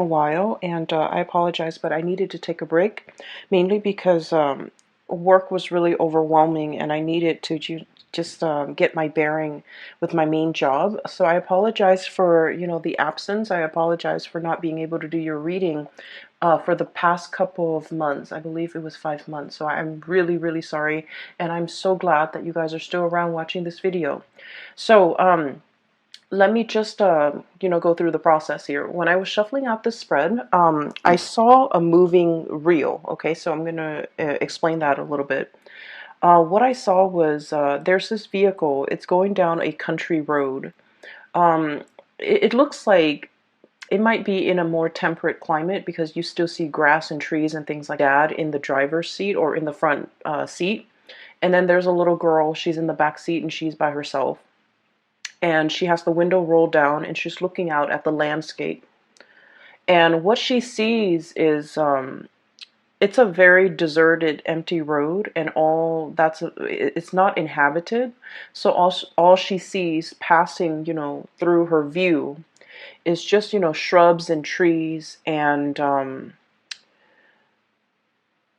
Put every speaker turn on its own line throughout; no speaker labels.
A while, and I apologize, but I needed to take a break, mainly because work was really overwhelming and I needed to just get my bearing with my main job. So I apologize for, the absence. I apologize for not being able to do your reading for the past couple of months. I believe it was 5 months. So I'm really, really sorry, and I'm so glad that you guys are still around watching this video. So, let me just go through the process here. When I was shuffling out the spread, I saw a moving reel. Okay, so I'm gonna explain that a little bit. What I saw was there's this vehicle. It's going down a country road. um, it looks like it might be in a more temperate climate because you still see grass and trees and things like that in the driver's seat or in the front seat. And then there's a little girl. She's in the back seat and she's by herself, and she has the window rolled down and she's looking out at the landscape. And what she sees is it's a very deserted, empty road, and it's not inhabited. So all she sees passing, through her view is just, shrubs and trees and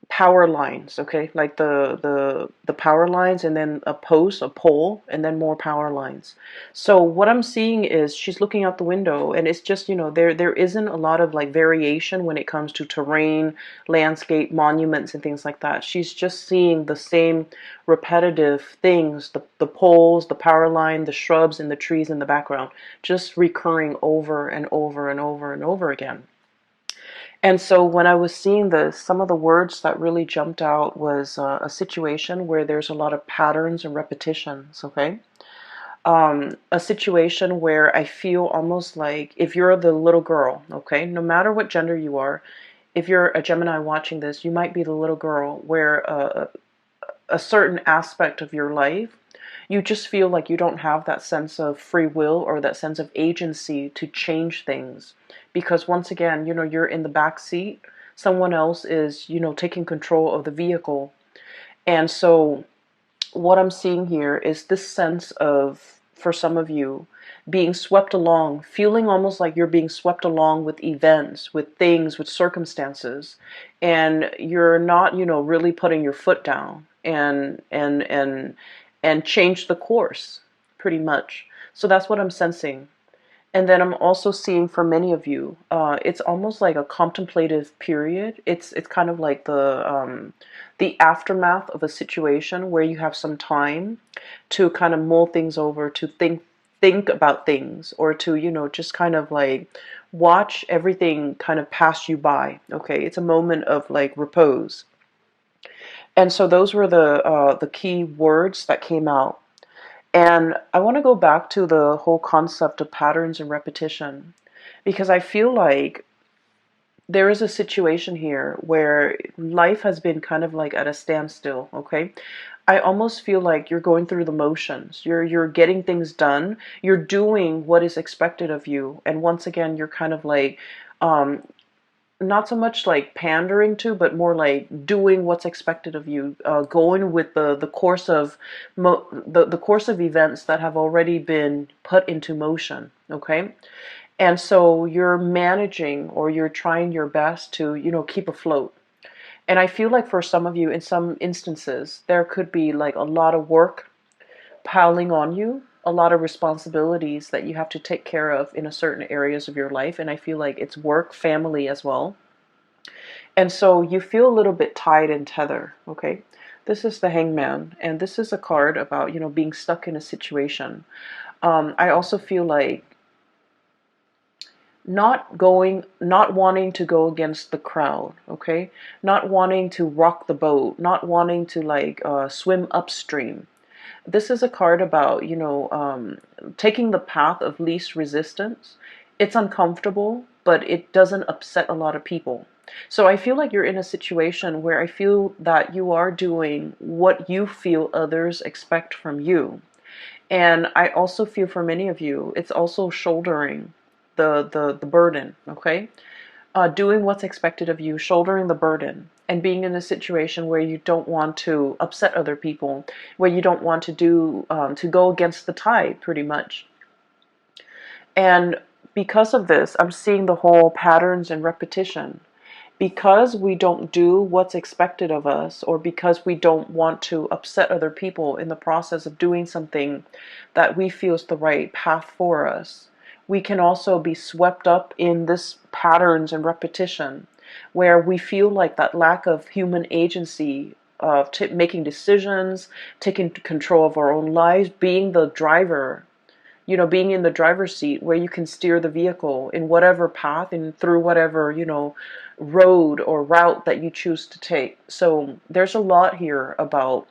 power lines. Okay, like the power lines, and then a pole, and then more power lines. So what I'm seeing is she's looking out the window, and it's just, there isn't a lot of like variation when it comes to terrain, landscape, monuments, and things like that. She's just seeing the same repetitive things, the poles, the power line, the shrubs, and the trees in the background, just recurring over and over and over and over again. And so when I was seeing this, some of the words that really jumped out was a situation where there's a lot of patterns and repetitions, okay? A situation where I feel almost like if you're the little girl, okay, no matter what gender you are, if you're a Gemini watching this, you might be the little girl where a certain aspect of your life, you just feel like you don't have that sense of free will or that sense of agency to change things. Because once again, you're in the back seat, someone else is, taking control of the vehicle. And so what I'm seeing here is this sense of, for some of you, being swept along, feeling almost like you're being swept along with events, with things, with circumstances, and you're not, really putting your foot down and change the course, pretty much. So that's what I'm sensing. And then I'm also seeing for many of you, it's almost like a contemplative period. It's kind of like the aftermath of a situation where you have some time to kind of mull things over, to think about things, or to, just kind of like watch everything kind of pass you by. Okay, it's a moment of like repose. And so those were the key words that came out. And I want to go back to the whole concept of patterns and repetition, because I feel like there is a situation here where life has been kind of like at a standstill, okay? I almost feel like you're going through the motions. You're getting things done. You're doing what is expected of you. And once again, you're kind of like um, not so much like pandering to, but more like doing what's expected of you, going with the course of the course of events that have already been put into motion. Okay, and so you're managing, or you're trying your best to, keep afloat. And I feel like for some of you, in some instances, there could be like a lot of work piling on you, a lot of responsibilities that you have to take care of in a certain areas of your life. And I feel like it's work, family as well. And so you feel a little bit tied and tethered, okay? This is the Hangman, and this is a card about, being stuck in a situation. I also feel like not wanting to go against the crowd, okay? Not wanting to rock the boat, not wanting to like swim upstream. This is a card about, taking the path of least resistance. It's uncomfortable, but it doesn't upset a lot of people. So I feel like you're in a situation where I feel that you are doing what you feel others expect from you. And I also feel for many of you, it's also shouldering the burden, okay? Doing what's expected of you, shouldering the burden, and being in a situation where you don't want to upset other people, where you don't want to go against the tide, pretty much. And because of this, I'm seeing the whole patterns and repetition. Because we don't do what's expected of us, or because we don't want to upset other people in the process of doing something that we feel is the right path for us, we can also be swept up in this patterns and repetition where we feel like that lack of human agency of making decisions, taking control of our own lives, being the driver, being in the driver's seat where you can steer the vehicle in whatever path and through whatever, road or route that you choose to take. So there's a lot here about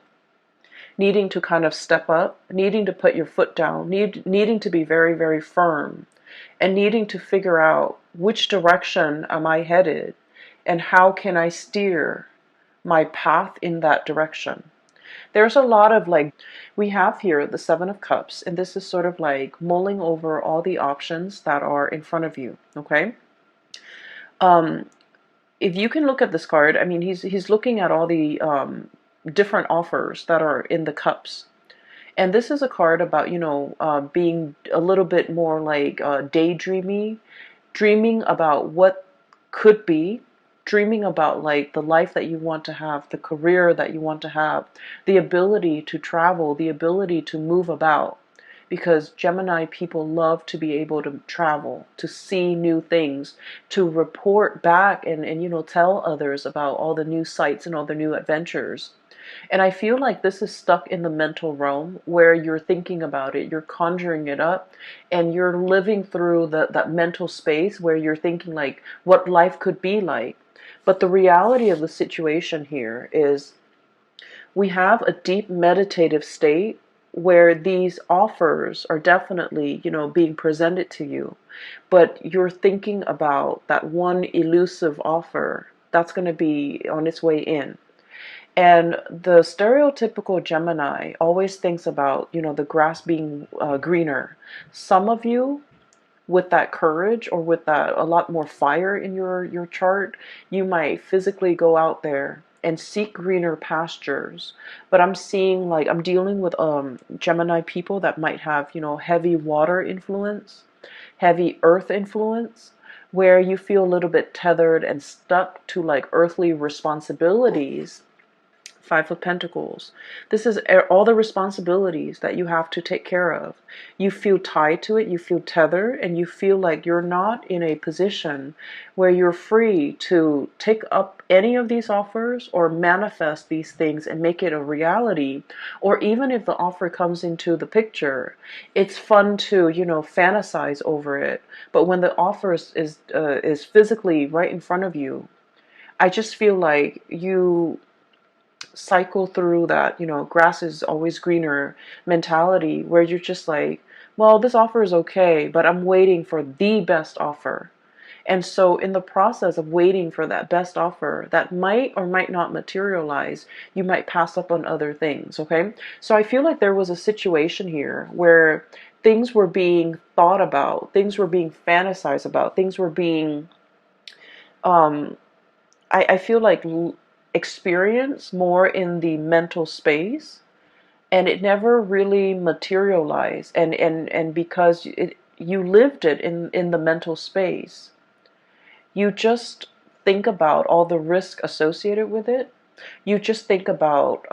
needing to kind of step up, needing to put your foot down, needing to be very, very firm, and needing to figure out which direction am I headed and how can I steer my path in that direction. There's a lot of like, we have here the Seven of Cups, and this is sort of like mulling over all the options that are in front of you, okay? If you can look at this card, I mean, he's looking at all the different offers that are in the cups. And this is a card about, being a little bit more like daydreamy, dreaming about what could be, dreaming about like the life that you want to have, the career that you want to have, the ability to travel, the ability to move about. Because Gemini people love to be able to travel, to see new things, to report back and tell others about all the new sights and all the new adventures. And I feel like this is stuck in the mental realm where you're thinking about it, you're conjuring it up, and you're living through that mental space where you're thinking like what life could be like. But the reality of the situation here is we have a deep meditative state where these offers are definitely, being presented to you, but you're thinking about that one elusive offer that's going to be on its way in. And the stereotypical Gemini always thinks about, the grass being greener. Some of you, with that courage or with that a lot more fire in your chart, you might physically go out there and seek greener pastures. But I'm seeing like I'm dealing with Gemini people that might have, heavy water influence, heavy earth influence, where you feel a little bit tethered and stuck to like earthly responsibilities. Five of Pentacles. This is all the responsibilities that you have to take care of. You feel tied to it, you feel tethered, and you feel like you're not in a position where you're free to take up any of these offers or manifest these things and make it a reality. Or even if the offer comes into the picture, it's fun to, fantasize over it. But when the offer is physically right in front of you, I just feel like you cycle through that, grass is always greener mentality where you're just like, well, this offer is okay, but I'm waiting for the best offer. And so in the process of waiting for that best offer that might or might not materialize, you might pass up on other things, okay? So I feel like there was a situation here where things were being thought about, things were being fantasized about, things were being, I feel like experience more in the mental space, and it never really materialized, and because you lived it in the mental space, you just think about all the risk associated with it. You just think about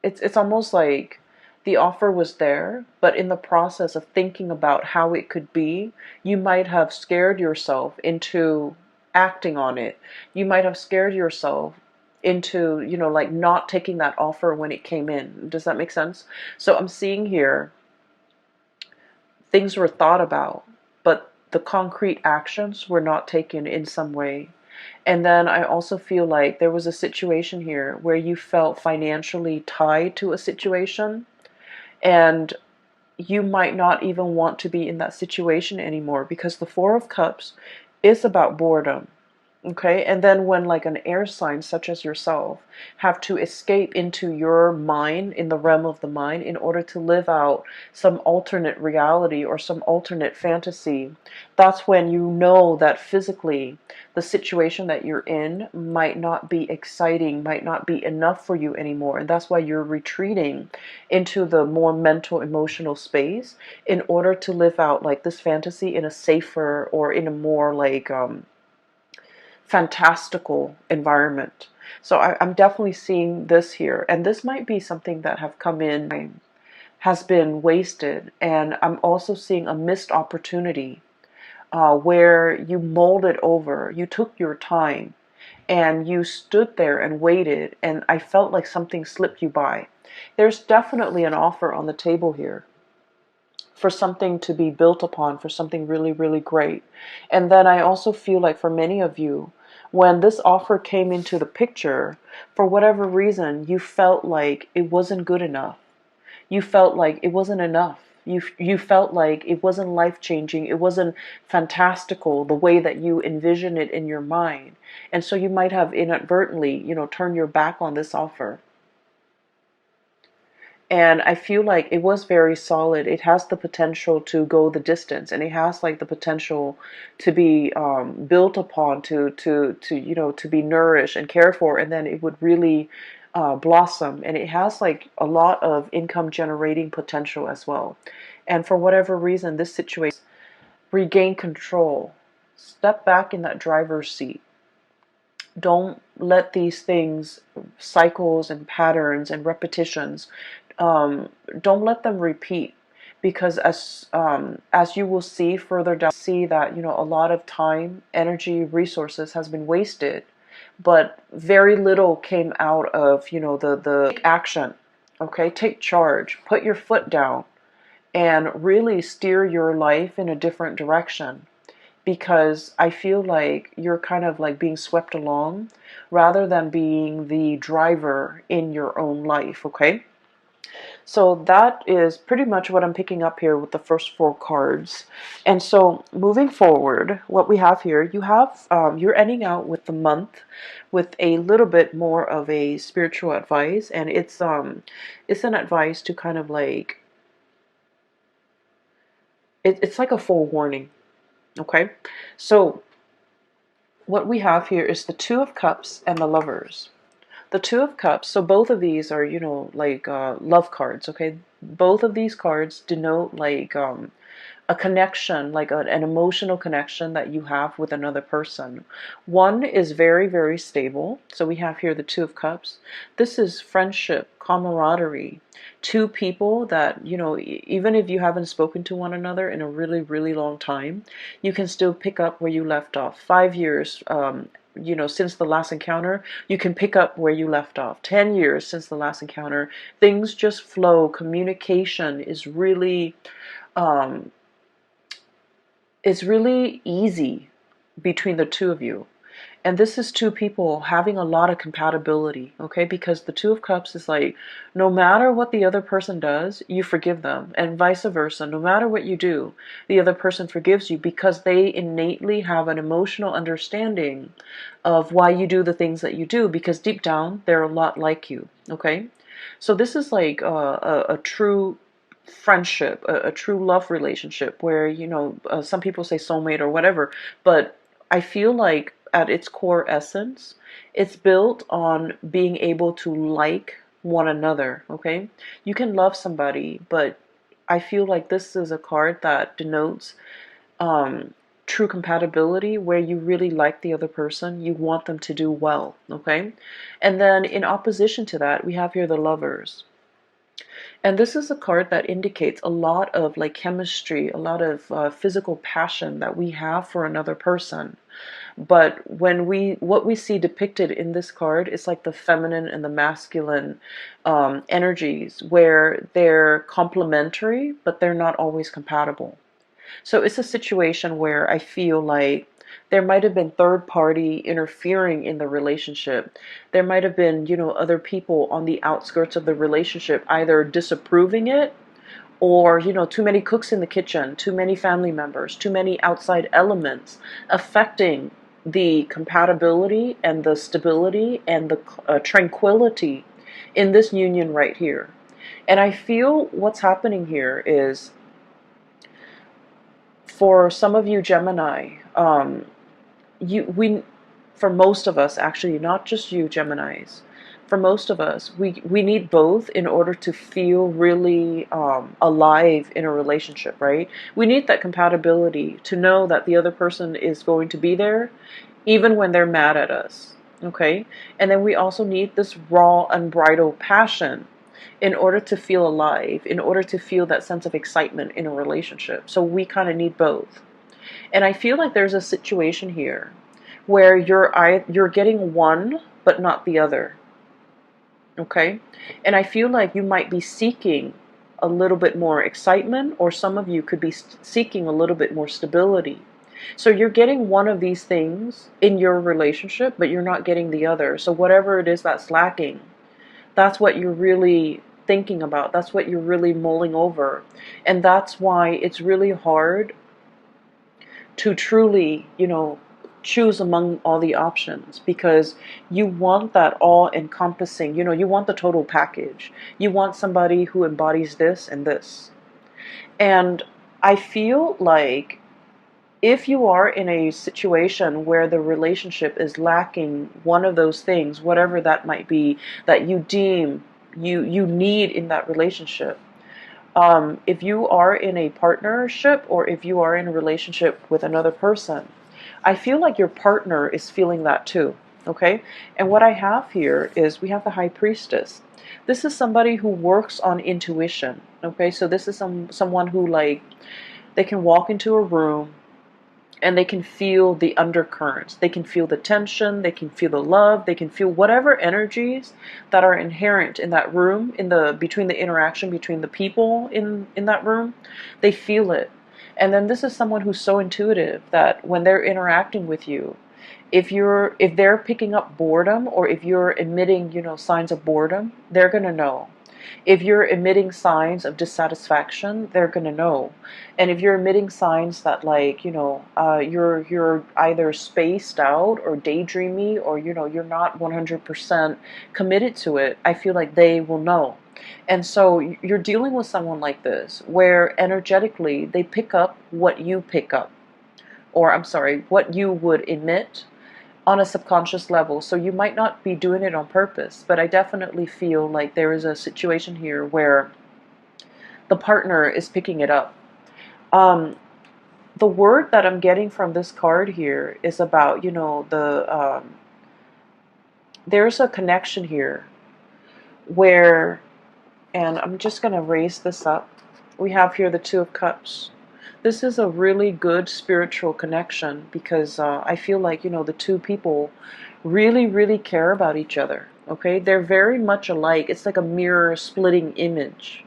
it's almost like the offer was there, but in the process of thinking about how it could be, you might have scared yourself into acting on it. You might have scared yourself into, like not taking that offer when it came in. Does that make sense? So I'm seeing here things were thought about, but the concrete actions were not taken in some way. And then I also feel like there was a situation here where you felt financially tied to a situation, and you might not even want to be in that situation anymore because the Four of Cups is about boredom. Okay, and then when like an air sign such as yourself have to escape into your mind, in the realm of the mind, in order to live out some alternate reality or some alternate fantasy, that's when you know that physically the situation that you're in might not be exciting, might not be enough for you anymore. And that's why you're retreating into the more mental, emotional space in order to live out like this fantasy in a safer or in a more like fantastical environment. So I'm definitely seeing this here, and this might be something that have come in, has been wasted, and I'm also seeing a missed opportunity where you molded over, you took your time, and you stood there and waited, and I felt like something slipped you by. There's definitely an offer on the table here for something to be built upon, for something really, really great. And then I also feel like for many of you, when this offer came into the picture, for whatever reason, you felt like it wasn't good enough. You felt like it wasn't enough. You felt like it wasn't life changing. It wasn't fantastical the way that you envision it in your mind. And so you might have inadvertently, turned your back on this offer. And I feel like it was very solid. It has the potential to go the distance, and it has like the potential to be built upon, to be nourished and cared for, and then it would really blossom. And it has like a lot of income generating potential as well. And for whatever reason, this situation, regain control, step back in that driver's seat. Don't let these things, cycles and patterns and repetitions, don't let them repeat, because as you will see further down, see that a lot of time, energy, resources has been wasted, but very little came out of the take action. Okay, take charge, put your foot down, and really steer your life in a different direction, because I feel like you're kind of like being swept along rather than being the driver in your own life, okay? So that is pretty much what I'm picking up here with the first four cards. And so moving forward, what we have here, you're ending out with the month with a little bit more of a spiritual advice, and it's an advice to kind of like it's like a forewarning. Okay, so what we have here is the Two of Cups and the Lovers. The Two of Cups, so both of these are, like love cards, okay? Both of these cards denote like a connection, like an emotional connection that you have with another person. One is very, very stable. So we have here the Two of Cups. This is friendship, camaraderie. Two people that, even if you haven't spoken to one another in a really, really long time, you can still pick up where you left off. 5 years, since the last encounter, you can pick up where you left off. 10 years since the last encounter, things just flow. Communication is really, um, it's really easy between the two of you. And this is two people having a lot of compatibility, okay? Because the Two of Cups is like, no matter what the other person does, you forgive them. And vice versa. No matter what you do, the other person forgives you, because they innately have an emotional understanding of why you do the things that you do, because deep down, they're a lot like you, okay? So this is like a true friendship, a true love relationship where, some people say soulmate or whatever, but I feel like at its core essence, it's built on being able to like one another, okay? You can love somebody, but I feel like this is a card that denotes true compatibility, where you really like the other person, you want them to do well, okay? And then in opposition to that, we have here the Lovers. And this is a card that indicates a lot of like chemistry, a lot of physical passion that we have for another person. But what we see depicted in this card is like the feminine and the masculine energies, where they're complementary, but they're not always compatible. So it's a situation where I feel like there might have been third party interfering in the relationship. There might have been, other people on the outskirts of the relationship either disapproving it, or, too many cooks in the kitchen, too many family members, too many outside elements affecting the compatibility and the stability and the tranquility in this union right here. And I feel what's happening here is, for some of you Gemini, we, for most of us, actually, not just you Geminis, for most of us, we need both in order to feel really alive in a relationship, right? We need that compatibility to know that the other person is going to be there even when they're mad at us, okay? And then we also need this raw, unbridled passion in order to feel alive, in order to feel that sense of excitement in a relationship. So we kind of need both. And I feel like there's a situation here where you're getting one but not the other. Okay? And I feel like you might be seeking a little bit more excitement, or some of you could be seeking a little bit more stability. So you're getting one of these things in your relationship, but you're not getting the other. So whatever it is that's lacking, that's what you're really thinking about. That's what you're really mulling over. And that's why it's really hard to truly, choose among all the options, because you want that all encompassing, you want the total package. You want somebody who embodies this and this. And I feel like if you are in a situation where the relationship is lacking one of those things, whatever that might be, that you deem you need in that relationship, if you are in a partnership or if you are in a relationship with another person, I feel like your partner is feeling that too. Okay? And what I have here is we have the High Priestess. This is somebody who works on intuition. Okay? So this is someone who, like, they can walk into a room and they can feel the undercurrents. They can feel the tension, they can feel the love, they can feel whatever energies that are inherent in that room, in the between the interaction between the people in that room. They feel it. And then this is someone who's so intuitive that when they're interacting with you, if they're picking up boredom, or if you're emitting, signs of boredom, they're going to know. If you're emitting signs of dissatisfaction, they're going to know. And if you're emitting signs that, like, you're either spaced out or daydreamy, or, you're not 100% committed to it, I feel like they will know. And so you're dealing with someone like this, where energetically they pick up what you pick up, or I'm sorry, what you would emit on a subconscious level. So you might not be doing it on purpose, but I definitely feel like there is a situation here where the partner is picking it up. The word that I'm getting from this card here is about, there's a connection here where, and I'm just going to raise this up. We have here the Two of Cups. This is a really good spiritual connection, because I feel like, the two people really, really care about each other. Okay? They're very much alike. It's like a mirror splitting image.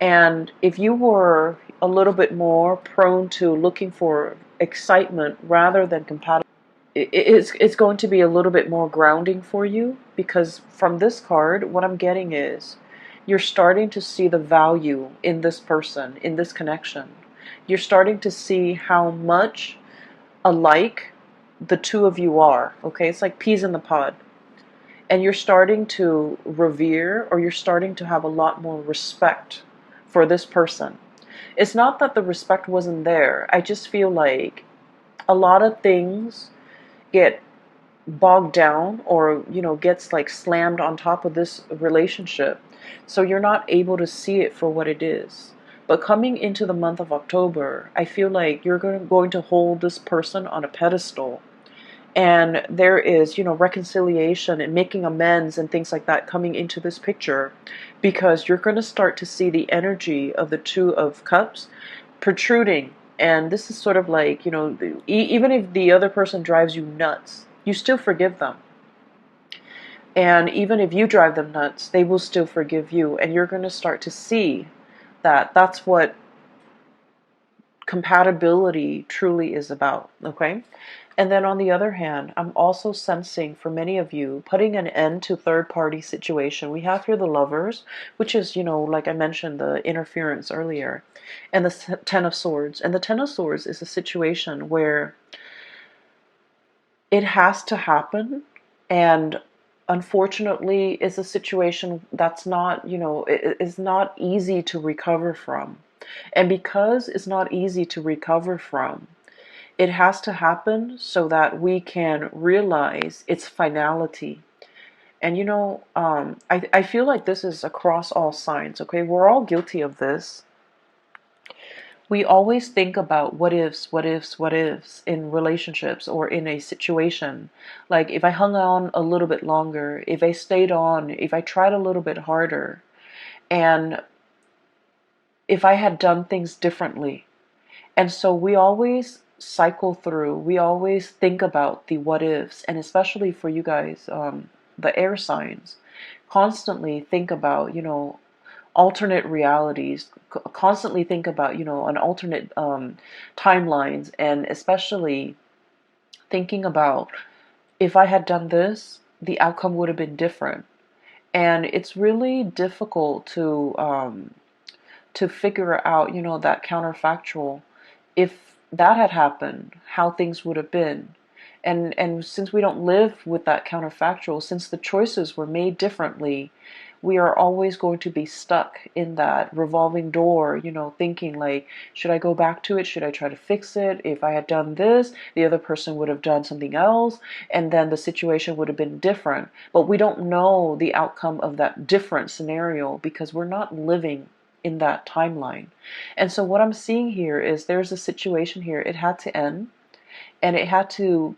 And if you were a little bit more prone to looking for excitement rather than compatibility, it's going to be a little bit more grounding for you, because from this card, what I'm getting is you're starting to see the value in this person, in this connection. You're starting to see how much alike the two of you are. Okay? It's like peas in the pod. And you're starting to revere, or you're starting to have a lot more respect for this person. It's not that the respect wasn't there. I just feel like a lot of things get bogged down, or gets like slammed on top of this relationship, so you're not able to see it for what it is. But coming into the month of October, I feel like you're going to hold this person on a pedestal, and there is, reconciliation and making amends and things like that coming into this picture, because you're going to start to see the energy of the Two of Cups protruding. And this is sort of like, even if the other person drives you nuts, you still forgive them. And even if you drive them nuts, they will still forgive you. And you're going to start to see that that's what compatibility truly is about. Okay? And then on the other hand, I'm also sensing for many of you putting an end to third-party situation. We have here the Lovers, which is, like I mentioned, the interference earlier, and the Ten of Swords. And the Ten of Swords is a situation where it has to happen. And unfortunately, it's a situation that's not, it is not easy to recover from. And because it's not easy to recover from, it has to happen so that we can realize its finality. And I feel like this is across all signs, okay? We're all guilty of this. We always think about what ifs, what ifs, what ifs in relationships or in a situation. Like, if I hung on a little bit longer, if I stayed on, if I tried a little bit harder, and if I had done things differently. And so we always cycle through, we always think about the what ifs, and especially for you guys, the air signs, constantly think about, alternate realities, constantly think about, an alternate timelines, and especially thinking about, if I had done this, the outcome would have been different. And it's really difficult to figure out, that counterfactual. If that had happened, how things would have been. And since we don't live with that counterfactual, since the choices were made differently, we are always going to be stuck in that revolving door, thinking like, should I go back to it? Should I try to fix it? If I had done this, the other person would have done something else, and then the situation would have been different. But we don't know the outcome of that different scenario because we're not living in that timeline. And so what I'm seeing here is there's a situation here. It had to end, and it had to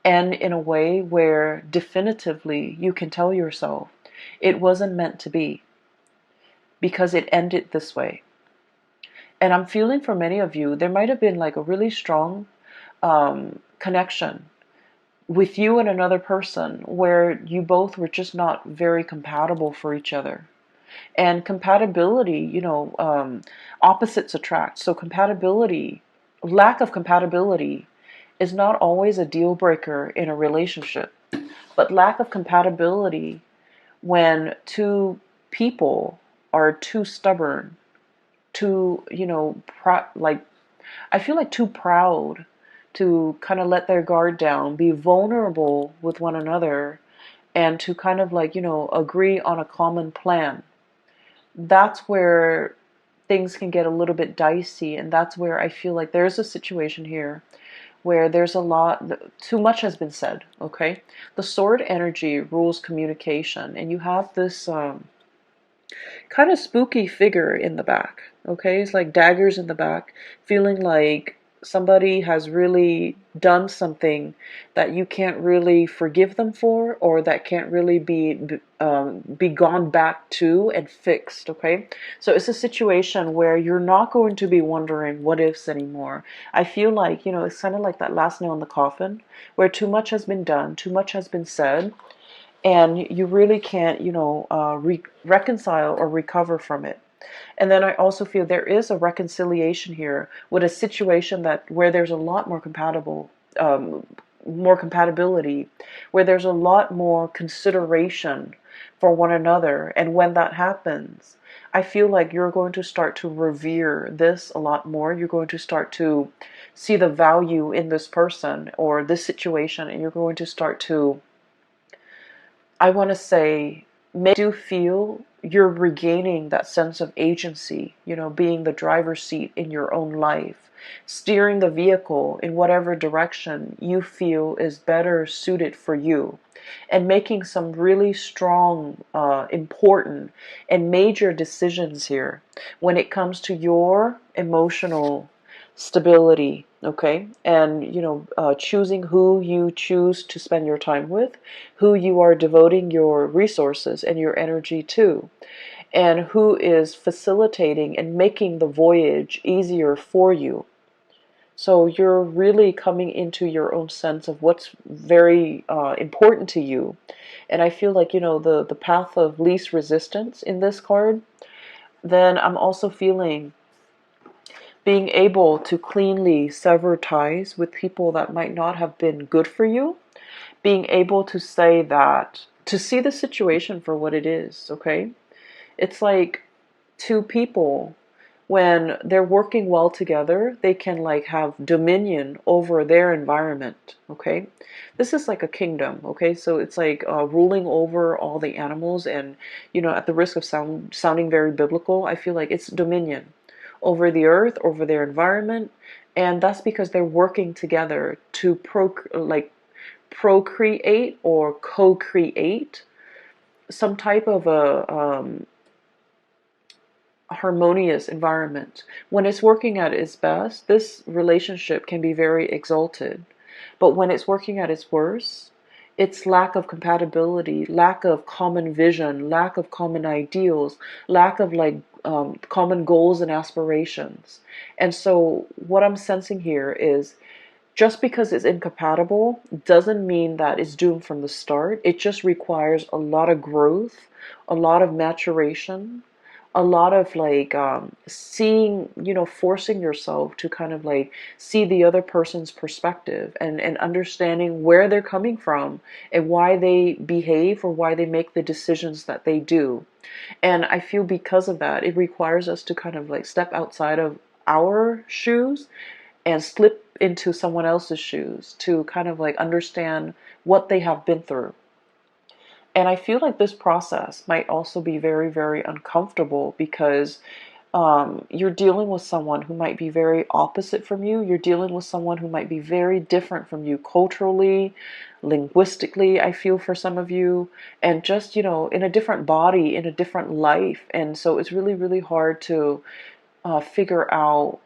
end in a way where definitively you can tell yourself it wasn't meant to be because it ended this way. And I'm feeling for many of you, there might have been like a really strong connection with you and another person where you both were just not very compatible for each other. And compatibility, opposites attract. So compatibility, lack of compatibility is not always a deal breaker in a relationship. But lack of compatibility when two people are too stubborn, too, like, I feel like too proud to kind of let their guard down, be vulnerable with one another, and to kind of like, agree on a common plan. That's where things can get a little bit dicey, and that's where I feel like there's a situation here where there's a lot, too much has been said, okay? The sword energy rules communication, and you have this kind of spooky figure in the back, okay? It's like daggers in the back, feeling like somebody has really done something that you can't really forgive them for, or that can't really be gone back to and fixed, okay? So it's a situation where you're not going to be wondering what ifs anymore. I feel like, it's kind of like that last nail in the coffin, where too much has been done, too much has been said, and you really can't, reconcile or recover from it. And then I also feel there is a reconciliation here with a situation that where there's a lot more more compatibility, where there's a lot more consideration for one another. And when that happens, I feel like you're going to start to revere this a lot more. You're going to start to see the value in this person or this situation, and you're going to start to, I want to say, make you feel you're regaining that sense of agency, being the driver's seat in your own life, steering the vehicle in whatever direction you feel is better suited for you, and making some really strong, important, and major decisions here when it comes to your emotional stability, okay? And, choosing who you choose to spend your time with, who you are devoting your resources and your energy to, and who is facilitating and making the voyage easier for you. So you're really coming into your own sense of what's very important to you. And I feel like, the path of least resistance in this card, then I'm also feeling being able to cleanly sever ties with people that might not have been good for you, being able to say that, to see the situation for what it is, okay? It's like two people when they're working well together, they can like have dominion over their environment. Okay, this is like a kingdom. Okay, so it's like ruling over all the animals, and at the risk of sounding very biblical, I feel like it's dominion over the earth, over their environment, and that's because they're working together to procreate or co-create some type of a harmonious environment. When it's working at its best, this relationship can be very exalted. But when it's working at its worst, it's lack of compatibility, lack of common vision, lack of common ideals, lack of common goals and aspirations. And so what I'm sensing here is just because it's incompatible doesn't mean that it's doomed from the start. It just requires a lot of growth, a lot of maturation, a lot of seeing, forcing yourself to kind of like see the other person's perspective, and understanding where they're coming from and why they behave or why they make the decisions that they do. And I feel because of that, it requires us to kind of like step outside of our shoes and slip into someone else's shoes to kind of like understand what they have been through. And I feel like this process might also be very, very uncomfortable because you're dealing with someone who might be very opposite from you. You're dealing with someone who might be very different from you culturally, linguistically, I feel for some of you, and just, in a different body, in a different life. And so it's really, really hard to figure out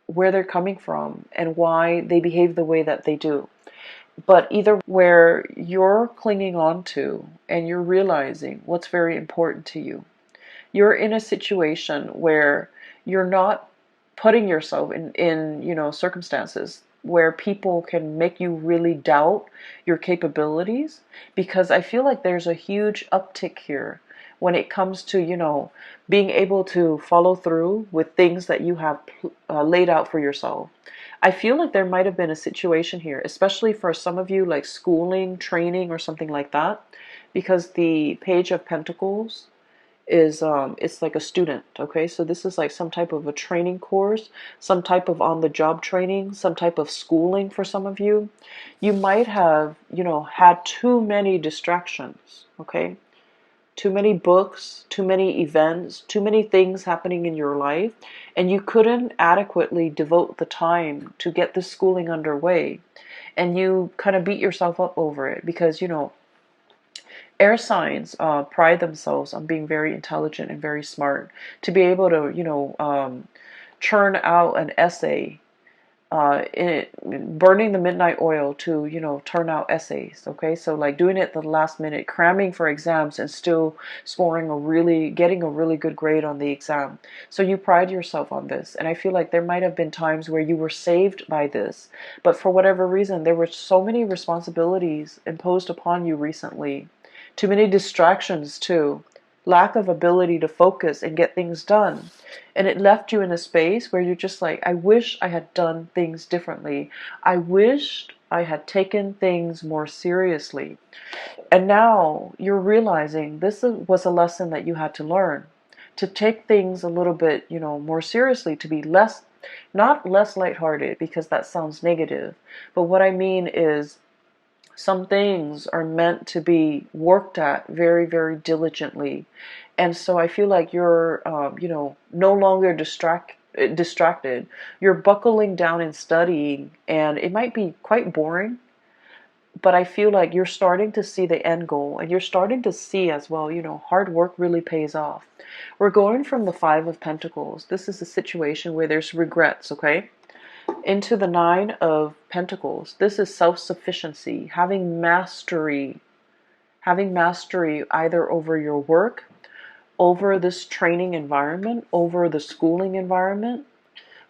where they're coming from and why they behave the way that they do. But either where you're clinging on to and you're realizing what's very important to you, you're in a situation where you're not putting yourself in circumstances where people can make you really doubt your capabilities, because I feel like there's a huge uptick here when it comes to being able to follow through with things that you have laid out for yourself. I feel like there might have been a situation here, especially for some of you, like schooling, training, or something like that, because the Page of Pentacles is it's like a student. Okay, so this is like some type of a training course, some type of on the job training, some type of schooling. For some of you, you might have had too many distractions. Okay, too many books, too many events, too many things happening in your life, and you couldn't adequately devote the time to get this schooling underway. And you kind of beat yourself up over it because air signs pride themselves on being very intelligent and very smart. To be able to churn out an essay, burning the midnight oil to turn out essays. Okay, so like doing it the last minute, cramming for exams and still getting a really good grade on the exam. So you pride yourself on this, and I feel like there might have been times where you were saved by this, but for whatever reason there were so many responsibilities imposed upon you recently, too many distractions too, lack of ability to focus and get things done. And it left you in a space where you're just like, I wish I had done things differently. I wished I had taken things more seriously. And now you're realizing this was a lesson that you had to learn. To take things a little bit, more seriously, to be not less lighthearted, because that sounds negative. But what I mean is, some things are meant to be worked at very, very diligently. And so I feel like you're, no longer distracted. You're buckling down and studying, and it might be quite boring, but I feel like you're starting to see the end goal, and you're starting to see as well, hard work really pays off. We're going from the Five of Pentacles. This is a situation where there's regrets, okay? Into the Nine of Pentacles. This is self-sufficiency, having mastery either over your work, over this training environment, over the schooling environment,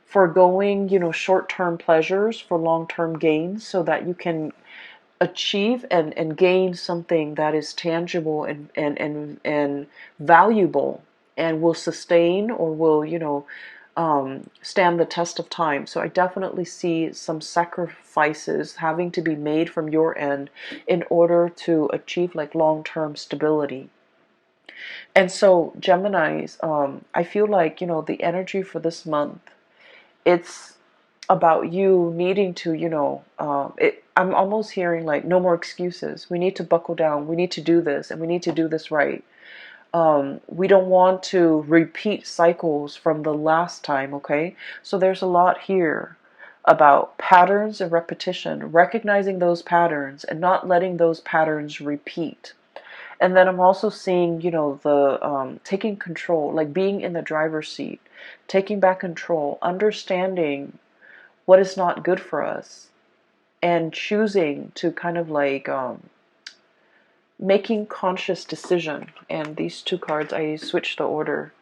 foregoing, short-term pleasures for long-term gains so that you can achieve and gain something that is tangible and valuable and will sustain or will, stand the test of time. So I definitely see some sacrifices having to be made from your end in order to achieve like long-term stability. And so Geminis, I feel like, the energy for this month, it's about you needing to, I'm almost hearing like no more excuses. We need to buckle down. We need to do this, and we need to do this right. We don't want to repeat cycles from the last time, okay? So there's a lot here about patterns and repetition, recognizing those patterns and not letting those patterns repeat. And then I'm also seeing, the taking control, like being in the driver's seat, taking back control, understanding what is not good for us, and choosing to kind of like making conscious decision. And these two cards, I switched the order.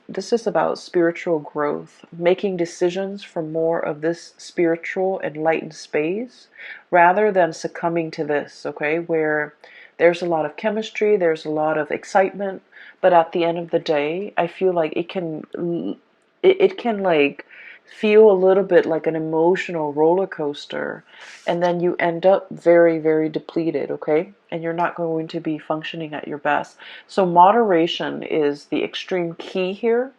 This is about spiritual growth, making decisions for more of this spiritual enlightened space rather than succumbing to this, okay, where there's a lot of chemistry, there's a lot of excitement, but at the end of the day, I feel like it can like feel a little bit like an emotional roller coaster, and then you end up very, very depleted, okay? And you're not going to be functioning at your best. So moderation is the extreme key here,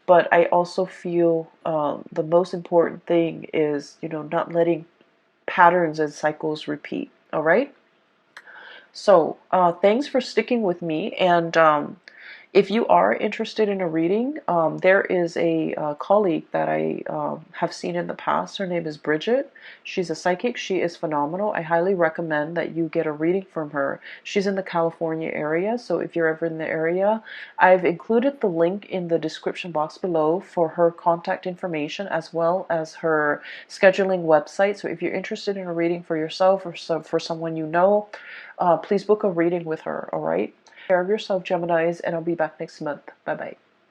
but I also feel the most important thing is, not letting patterns and cycles repeat, all right? So thanks for sticking with me, and if you are interested in a reading, there is a colleague that I have seen in the past. Her name is Bridget. She's a psychic. She is phenomenal. I highly recommend that you get a reading from her. She's in the California area, so if you're ever in the area, I've included the link in the description box below for her contact information as well as her scheduling website. So if you're interested in a reading for yourself or for someone you know, please book a reading with her, all right? Take care of yourself, Geminis, and I'll be back next month. Bye bye.